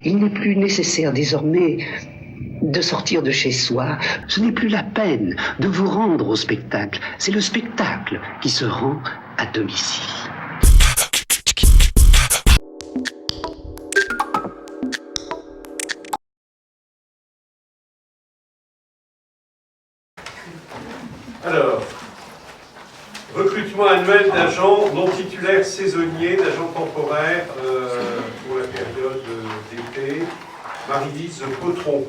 Il n'est plus nécessaire désormais de sortir de chez soi. Ce n'est plus la peine de vous rendre au spectacle. C'est le spectacle qui se rend à domicile. Alors, recrutement annuel d'agents non titulaires saisonniers, d'agents temporaires pour la période d'été. Marie-Lise Potron.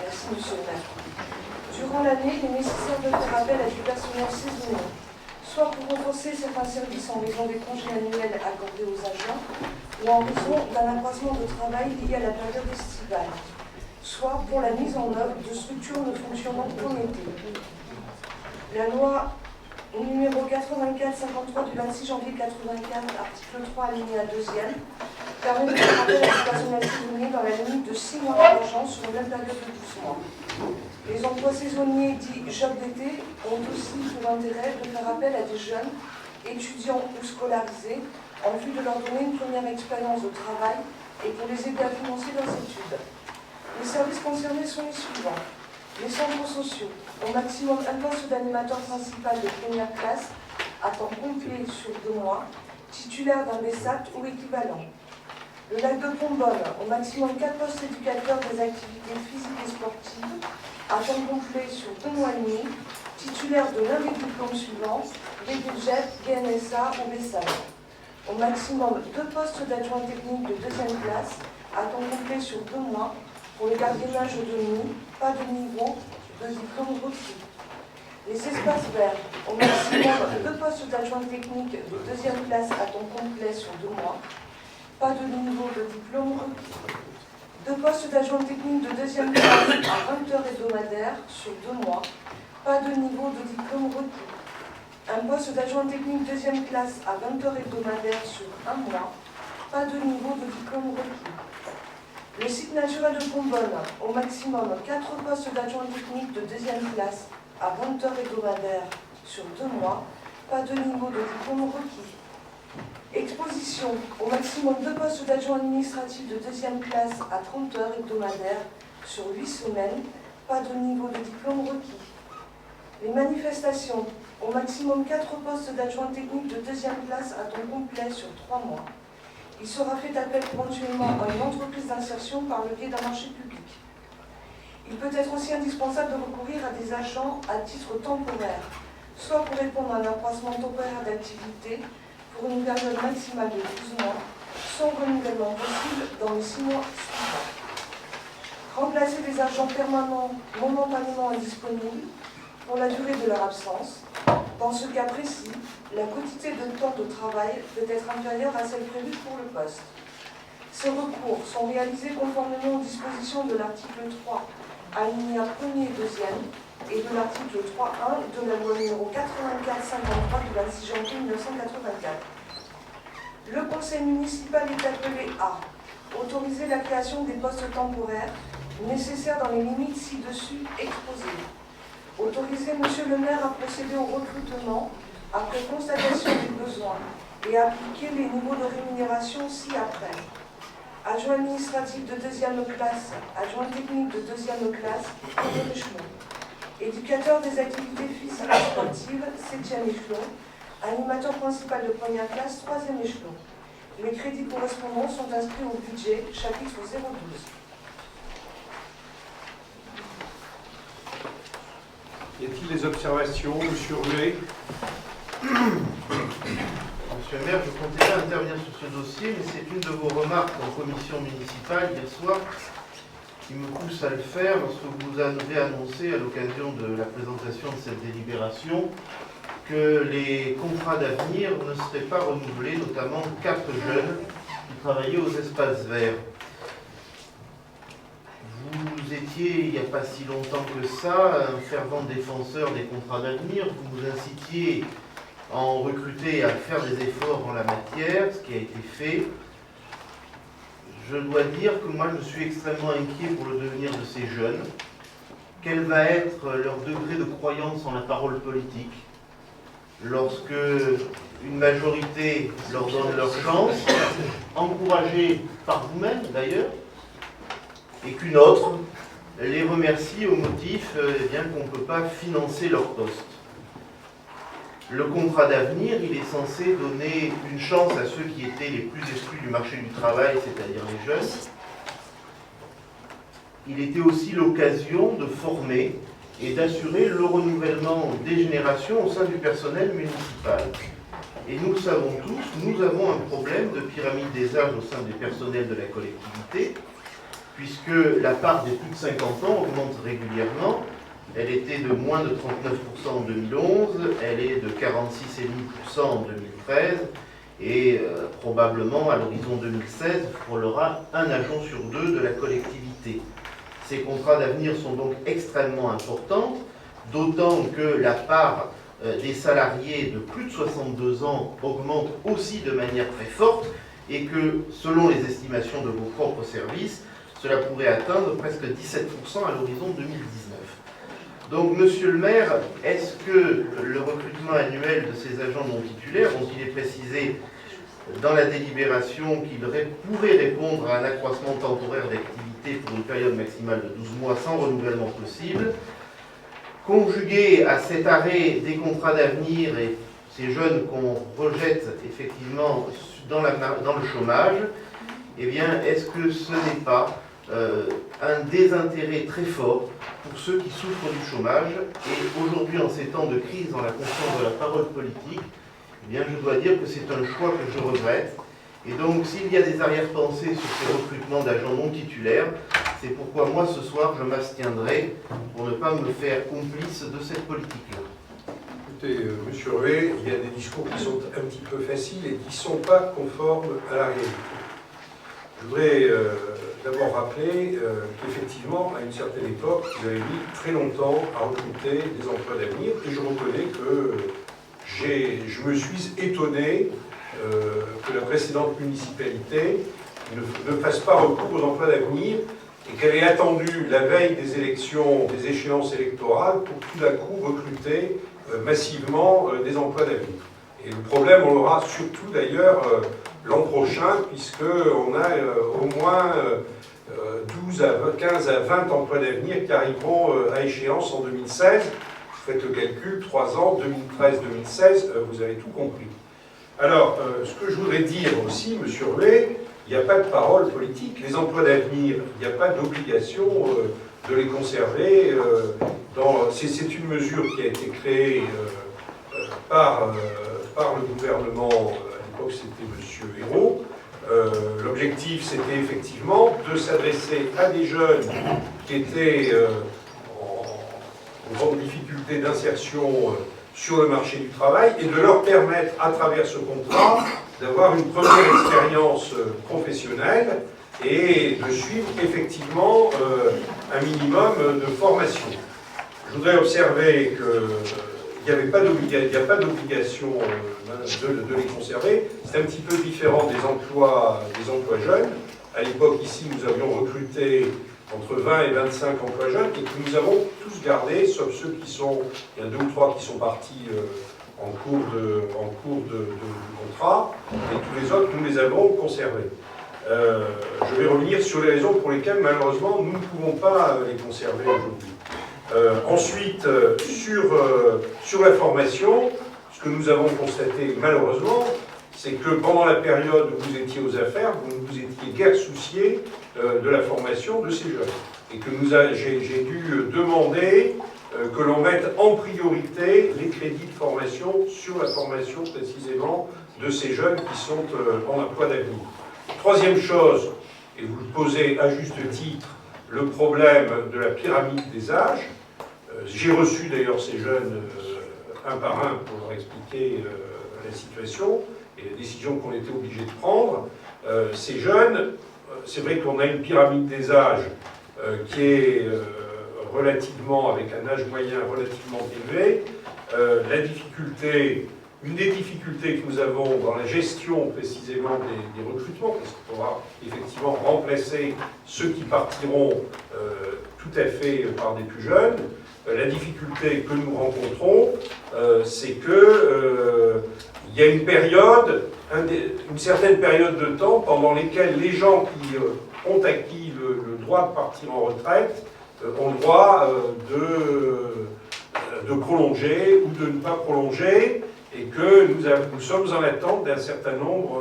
Merci, monsieur le maire. Durant l'année, il est nécessaire de faire appel à du personnel saisonnier, soit pour renforcer certains services en raison des congés annuels accordés aux agents, ou en raison d'un accroissement de travail lié à la période estivale, soit pour la mise en œuvre de structures ne fonctionnant qu'en été. La loi numéro 84-53 du 26 janvier 84, article 3, alinéa 2e, permet de faire appel à du personnel saisonnier dans la limite de 6 mois d'urgence sur une même période de 12 mois. Les emplois saisonniers dits job d'été ont aussi pour intérêt de faire appel à des jeunes, étudiants ou scolarisés, en vue de leur donner une première expérience de travail et pour les aider à financer leurs études. Les services concernés sont les suivants. Les centres sociaux, au maximum un poste d'animateur principal de première classe, à temps complet sur 2 mois, titulaire d'un BSAT ou équivalent. Le lac de Combonne, au maximum 4 postes éducateurs des activités physiques et sportives, à temps complet sur 2 mois et demi, titulaire de l'un des diplômes suivants, BDGEP, BNSA ou BSAT. Au maximum 2 postes d'adjoint technique de 2e classe, à temps complet sur 2 mois, pour le gardiennage de nuit, pas de niveau de diplôme requis. Les espaces verts, au maximum 2 postes d'adjoint technique de 2e classe à temps complet sur 2 mois, pas de niveau de diplôme requis. 2 postes d'adjoint technique de 2e classe à 20 heures hebdomadaires sur 2 mois, pas de niveau de diplôme requis. Un poste d'adjoint technique 2e classe à 20 heures hebdomadaires sur 1 mois, pas de niveau de diplôme requis. Le site naturel de Combonne, au maximum 4 postes d'adjoint technique de 2e classe à 20 heures hebdomadaires sur 2 mois, pas de niveau de diplôme requis. Exposition, au maximum 2 postes d'adjoint administratif de 2e classe à 30 heures hebdomadaires sur 8 semaines, pas de niveau de diplôme requis. Les manifestations, au maximum 4 postes d'adjoint technique de 2e classe à temps complet sur 3 mois. Il sera fait appel éventuellement à une entreprise d'insertion par le biais d'un marché public. Il peut être aussi indispensable de recourir à des agents à titre temporaire, soit pour répondre à un accroissement temporaire d'activité pour une période maximale de 12 mois, sans renouvellement possible dans les 6 mois suivants. Remplacer des agents permanents momentanément indisponibles pour la durée de leur absence. Dans ce cas précis, la quantité de temps de travail peut être inférieure à celle prévue pour le poste. Ces recours sont réalisés conformément aux dispositions de l'article 3, alinéa 1er et 2e, et de l'article 3.1 de la loi numéro 84-53 du 26 janvier 1984. Le conseil municipal est appelé à autoriser la création des postes temporaires nécessaires dans les limites ci-dessus exposées. Autoriser monsieur le maire à procéder au recrutement après constatation des besoins et appliquer les niveaux de rémunération ci-après. Adjoint administratif de 2e classe, adjoint technique de 2e classe, 1er échelon. Éducateur des activités physiques et sportives, 7e échelon. Animateur principal de première classe, 3e échelon. Les crédits correspondants sont inscrits au budget, chapitre 012. Y a-t-il des observations, monsieur Ruet? Monsieur le maire, je comptais pas intervenir sur ce dossier, mais c'est une de vos remarques en commission municipale hier soir qui me pousse à le faire lorsque vous avez annoncé à l'occasion de la présentation de cette délibération que les contrats d'avenir ne seraient pas renouvelés, notamment 4 jeunes qui travaillaient aux espaces verts. Vous étiez, il n'y a pas si longtemps que ça, un fervent défenseur des contrats d'avenir. Vous nous incitiez à en recruter et à faire des efforts en la matière, ce qui a été fait. Je dois dire que moi, je suis extrêmement inquiet pour le devenir de ces jeunes. Quel va être leur degré de croyance en la parole politique lorsque une majorité leur donne leur chance, encouragée par vous-même d'ailleurs, et qu'une autre les remercie au motif qu'on ne peut pas financer leur poste. Le contrat d'avenir, il est censé donner une chance à ceux qui étaient les plus exclus du marché du travail, c'est-à-dire les jeunes. Il était aussi l'occasion de former et d'assurer le renouvellement des générations au sein du personnel municipal. Et nous le savons tous, nous avons un problème de pyramide des âges au sein des personnels de la collectivité, puisque la part des plus de 50 ans augmente régulièrement. Elle était de moins de 39% en 2011, elle est de 46,5% en 2013, et probablement à l'horizon 2016, il faudra un agent sur deux de la collectivité. Ces contrats d'avenir sont donc extrêmement importants, d'autant que la part des salariés de plus de 62 ans augmente aussi de manière très forte, et que, selon les estimations de vos propres services, cela pourrait atteindre presque 17% à l'horizon 2019. Donc, monsieur le maire, est-ce que le recrutement annuel de ces agents non titulaires, dont il est précisé dans la délibération qu'il pourrait répondre à un accroissement temporaire d'activité pour une période maximale de 12 mois sans renouvellement possible, conjugué à cet arrêt des contrats d'avenir et ces jeunes qu'on rejette effectivement dans le chômage, eh bien, est-ce que ce n'est pas un désintérêt très fort pour ceux qui souffrent du chômage? Et aujourd'hui, en ces temps de crise dans la confiance de la parole politique, eh bien, je dois dire que c'est un choix que je regrette. Et donc, s'il y a des arrière-pensées sur ces recrutements d'agents non titulaires, c'est pourquoi moi, ce soir, je m'abstiendrai pour ne pas me faire complice de cette politique-là. Écoutez, monsieur Rué, il y a des discours qui sont un petit peu faciles et qui ne sont pas conformes à la réalité. Je voudrais d'abord rappeler qu'effectivement, à une certaine époque, vous avez mis très longtemps à recruter des emplois d'avenir, et je reconnais que je me suis étonné que la précédente municipalité ne fasse pas recours aux emplois d'avenir et qu'elle ait attendu la veille des élections, des échéances électorales pour tout d'un coup recruter massivement des emplois d'avenir. Et le problème, on l'aura surtout d'ailleurs l'an prochain, puisqu'on a au moins 15 à 20 emplois d'avenir qui arriveront à échéance en 2016. Vous faites le calcul, 3 ans, 2013-2016, vous avez tout compris. Alors, ce que je voudrais dire aussi, monsieur Rué, il n'y a pas de parole politique. Les emplois d'avenir, il n'y a pas d'obligation de les conserver. C'est une mesure qui a été créée par le gouvernement, à l'époque c'était M. Hérault. L'objectif, c'était effectivement de s'adresser à des jeunes qui étaient en grande difficulté d'insertion sur le marché du travail et de leur permettre, à travers ce contrat, d'avoir une première expérience professionnelle et de suivre effectivement un minimum de formation. Je voudrais observer qu'il n'y a pas d'obligation de les conserver. C'est un petit peu différent des emplois jeunes. À l'époque, ici, nous avions recruté entre 20 et 25 emplois jeunes et que nous avons tous gardés, sauf ceux qui sont, il y a 2 ou 3 qui sont partis en cours de contrat, et tous les autres, nous les avons conservés. Je vais revenir sur les raisons pour lesquelles, malheureusement, nous ne pouvons pas les conserver aujourd'hui. Ensuite, sur la formation, ce que nous avons constaté, malheureusement, c'est que pendant la période où vous étiez aux affaires, vous ne vous étiez guère soucié de la formation de ces jeunes. Et que j'ai dû demander que l'on mette en priorité les crédits de formation sur la formation précisément de ces jeunes qui sont en emploi d'avenir. Troisième chose, et vous le posez à juste titre, le problème de la pyramide des âges. J'ai reçu d'ailleurs ces jeunes un par un pour leur expliquer la situation et les décisions qu'on était obligés de prendre. Ces jeunes, c'est vrai qu'on a une pyramide des âges qui est relativement, avec un âge moyen relativement élevé. Une des difficultés que nous avons dans la gestion précisément des recrutements, parce qu'il faudra effectivement remplacer ceux qui partiront tout à fait par des plus jeunes, la difficulté que nous rencontrons, c'est que il il y a une période, une certaine période de temps pendant lesquelles les gens qui ont acquis le droit de partir en retraite ont le droit de prolonger ou de ne pas prolonger, et que nous sommes en attente d'un certain nombre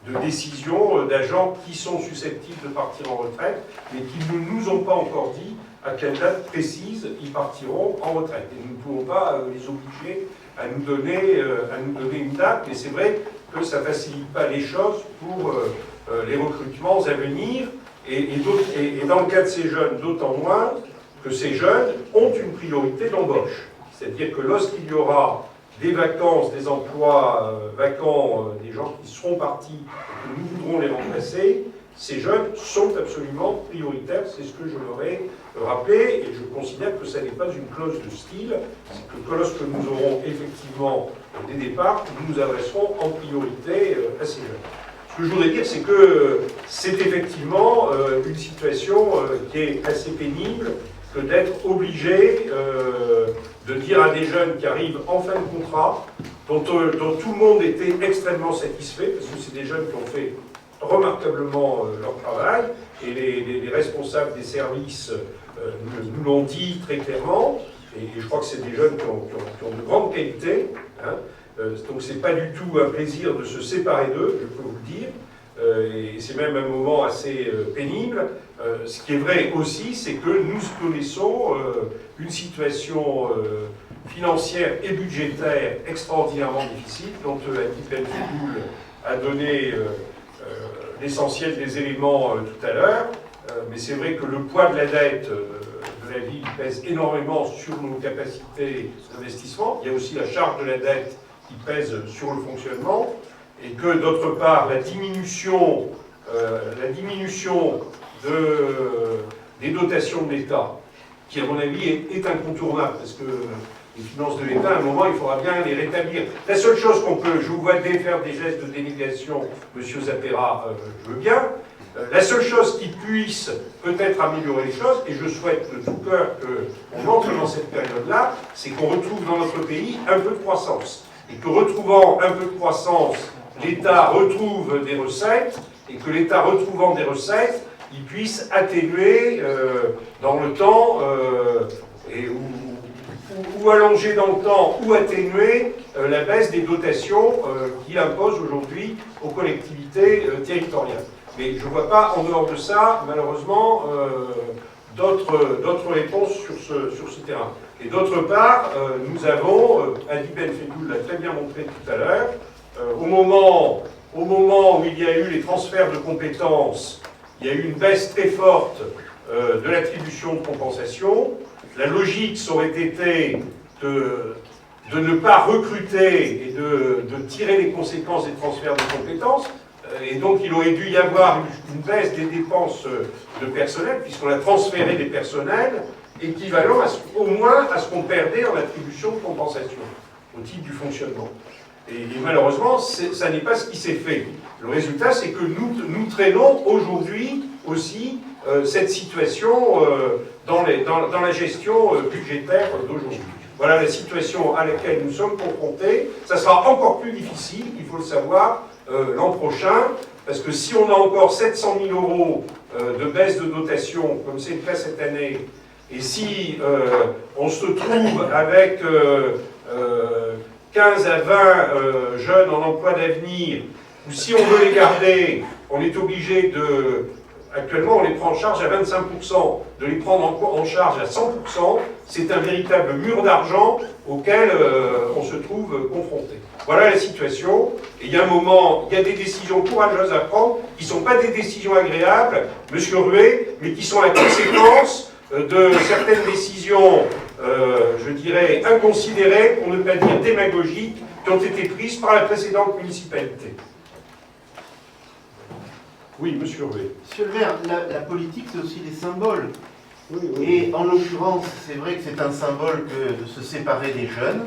de décisions d'agents qui sont susceptibles de partir en retraite, mais qui ne nous ont pas encore dit à quelle date précise ils partiront en retraite. Et nous ne pouvons pas les obliger à nous donner une date, mais c'est vrai que ça ne facilite pas les choses pour les recrutements à venir, et dans le cas de ces jeunes, d'autant moins que ces jeunes ont une priorité d'embauche. C'est-à-dire que lorsqu'il y aura des vacances, des emplois vacants, des gens qui seront partis et que nous voudrons les remplacer, ces jeunes sont absolument prioritaires, c'est ce que je leur ai rappelé, et je considère que ça n'est pas une clause de style, c'est que lorsque nous aurons effectivement des départs, nous nous adresserons en priorité à ces jeunes. Ce que je voudrais dire, c'est que c'est effectivement une situation qui est assez pénible, que d'être obligé de dire à des jeunes qui arrivent en fin de contrat, dont tout le monde était extrêmement satisfait, parce que c'est des jeunes qui ont fait remarquablement leur travail, et les responsables des services nous l'ont dit très clairement, et je crois que c'est des jeunes qui ont de grandes qualités, hein, donc c'est pas du tout un plaisir de se séparer d'eux, je peux vous le dire, et c'est même un moment assez pénible. Ce qui est vrai aussi, c'est que nous connaissons une situation financière et budgétaire extraordinairement difficile, dont Adib Ben-Fegoul a donné l'essentiel des éléments tout à l'heure, mais c'est vrai que le poids de la dette de la ville pèse énormément sur nos capacités d'investissement. Il y a aussi la charge de la dette qui pèse sur le fonctionnement, et que d'autre part, la diminution des dotations de l'État, qui à mon avis est incontournable, parce que les finances de l'État, à un moment, il faudra bien les rétablir. La seule chose qu'on peut, je vous vois faire des gestes de délégation, Monsieur Zappera, je veux bien, la seule chose qui puisse peut-être améliorer les choses, et je souhaite de tout cœur qu'on entre dans cette période-là, c'est qu'on retrouve dans notre pays un peu de croissance. Et que retrouvant un peu de croissance, l'État retrouve des recettes, et que l'État retrouvant des recettes, il puisse atténuer dans le temps, ou allonger dans le temps, ou atténuer la baisse des dotations qu'il impose aujourd'hui aux collectivités territoriales. Mais je ne vois pas, en dehors de ça, malheureusement, d'autres réponses sur ce terrain. Et d'autre part, nous avons, Adib Ben-Fegoul l'a très bien montré tout à l'heure, au moment où il y a eu les transferts de compétences, il y a eu une baisse très forte de l'attribution de compensation. La logique, ça aurait été de ne pas recruter et de tirer les conséquences des transferts de compétences. Et donc, il aurait dû y avoir une baisse des dépenses de personnel, puisqu'on a transféré des personnels équivalent au moins à ce qu'on perdait en attribution de compensation au titre du fonctionnement. Et malheureusement, ça n'est pas ce qui s'est fait. Le résultat, c'est que nous traînons aujourd'hui aussi cette situation dans la gestion budgétaire d'aujourd'hui. Voilà la situation à laquelle nous sommes confrontés. Ça sera encore plus difficile, il faut le savoir, l'an prochain, parce que si on a encore 700 000 euros de baisse de dotation, comme c'est le cas cette année, et si on se trouve avec 15 à 20 jeunes en emploi d'avenir, ou si on veut les garder, on est obligé de... Actuellement, on les prend en charge à 25%. De les prendre en charge à 100%, c'est un véritable mur d'argent auquel on se trouve confronté. Voilà la situation. Et il y a un moment, il y a des décisions courageuses à prendre, qui ne sont pas des décisions agréables, Monsieur Ruet, mais qui sont la conséquence de certaines décisions, je dirais, inconsidérées, pour ne pas dire démagogiques, qui ont été prises par la précédente municipalité. Oui, Monsieur Ruet. Monsieur le maire, la politique, c'est aussi des symboles. Oui, oui. Et en l'occurrence, c'est vrai que c'est un symbole que de se séparer des jeunes,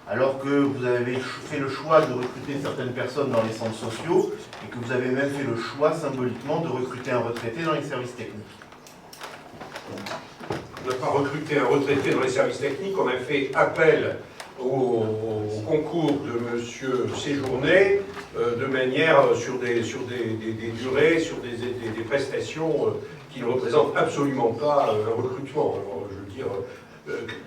alors que vous avez fait le choix de recruter certaines personnes dans les centres sociaux, et que vous avez même fait le choix, symboliquement, de recruter un retraité dans les services techniques. On n'a pas recruté un retraité dans les services techniques, on a fait appel au concours de M. Séjourné de manière sur des durées, sur des prestations qui ne représentent absolument pas un recrutement. Alors, je veux dire,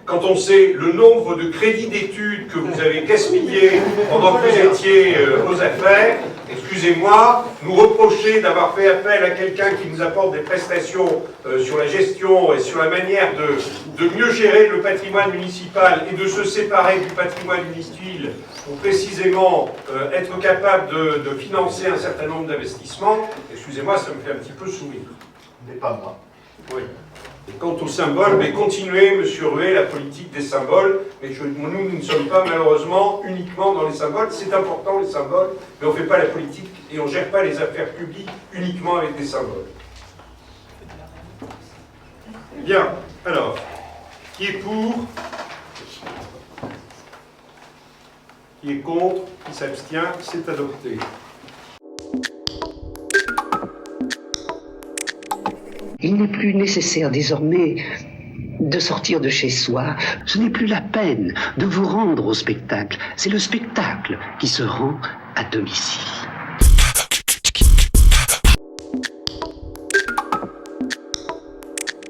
quand on sait le nombre de crédits d'études que vous avez gaspillés pendant que vous étiez aux affaires, excusez-moi, nous reprocher d'avoir fait appel à quelqu'un qui nous apporte des prestations sur la gestion et sur la manière de mieux gérer le patrimoine municipal et de se séparer du patrimoine inutile pour précisément être capable de financer un certain nombre d'investissements, excusez-moi, ça me fait un petit peu sourire. Mais pas moi. Oui. Et quant aux symboles, mais continuez, Monsieur Ruet, la politique des symboles. Mais nous ne sommes pas malheureusement uniquement dans les symboles. C'est important les symboles, mais on ne fait pas la politique et on ne gère pas les affaires publiques uniquement avec des symboles. Bien, alors, qui est pour? Qui est contre? Qui s'abstient? C'est adopté. Il n'est plus nécessaire désormais de sortir de chez soi. Ce n'est plus la peine de vous rendre au spectacle. C'est le spectacle qui se rend à domicile.